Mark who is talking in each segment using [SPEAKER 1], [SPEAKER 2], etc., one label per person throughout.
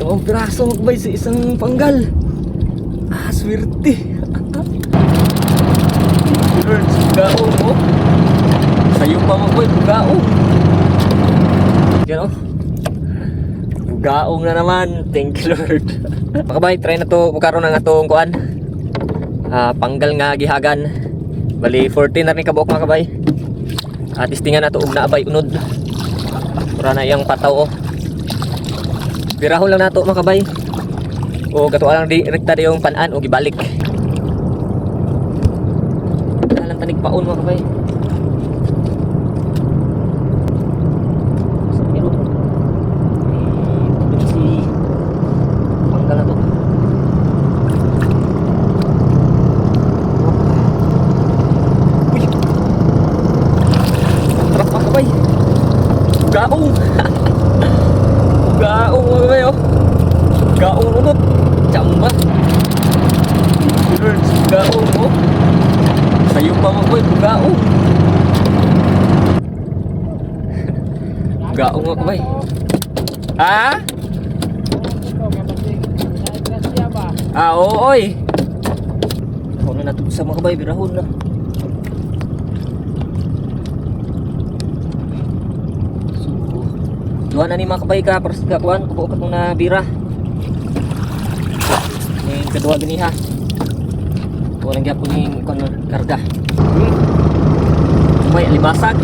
[SPEAKER 1] Dalawang piraso mga kabay sa isang panggal. Swerte. Lord, bugaong mo. Sayo pa mga kabay, bugaong. Yan o. Bugaong na naman. Thank you Lord. Mga kabay, try na to. Bukaroon na nga itong kuan. Panggal nga gihagan. Bali 14 na rin kabuok mga kabay. Testingan na to ug naabay unod. Mura na iyang pataw o. Birahon lang nato mga kabay. O katuwa lang direkta yung panan o gibalik. Dalang tanig paon mga kabay. Si panggal na to. Uy. Trap mga kabay. Gaong. Gaong mga kabay oh. Gaong unod. Chamba. Lord, gaong mo. Sayo pa mga kabay, gaong. Gaong mga kabay. Oy. Ako na natin sa mga kabay, birahon na. Duha na ni mga kabay ka para sa kakuan, kubukat mo na bira. Yung kedua gini ha. Walang gyapon yung karga. May alibasag.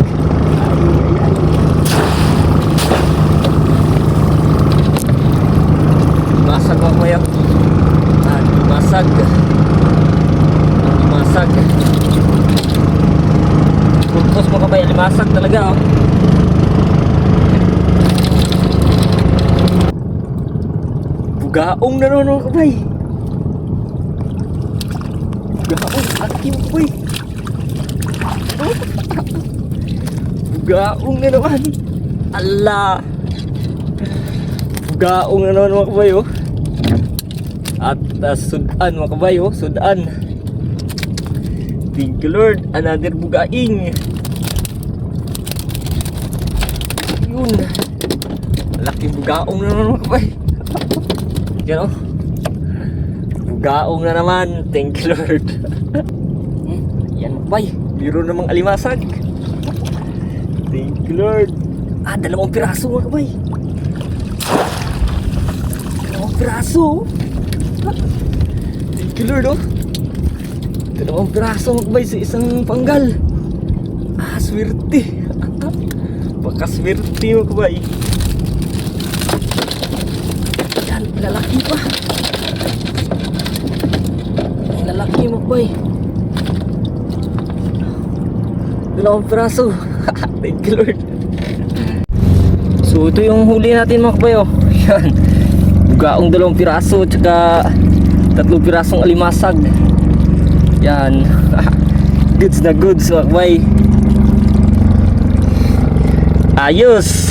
[SPEAKER 1] Alibasag mga kayo. Alibasag. Alibasag. Purpos mga kabay, alibasag talaga oh. Bugaong na naman mga kabay. Bugaong, laki mo boy. Bugaong na naman. Allah. Bugaong na naman mga kabay oh. At sudan mga kabay oh, sudan. Thank you Lord, another bugaing. Yun. Laki bugaong na naman mga kabay. Yan o. Bugaong na naman. Thank you Lord. Yan bay. Biro namang alimasag. Thank you Lord. Dalawang piraso mga kabay. Dalawang piraso. Thank you Lord oh. Dalawang piraso mga kabay sa isang panggal. Swerte. Pakaswerte mga kabay. Lalaki pa. Lalaki mo boy. Dalawang piraso. Thank you Lord. So ito yung huli natin mga kabayo. Yan. Bugaong dalawang piraso tsaka 3 pirasong alimasag. Yan. Goods na goods mga kabay. Ayos.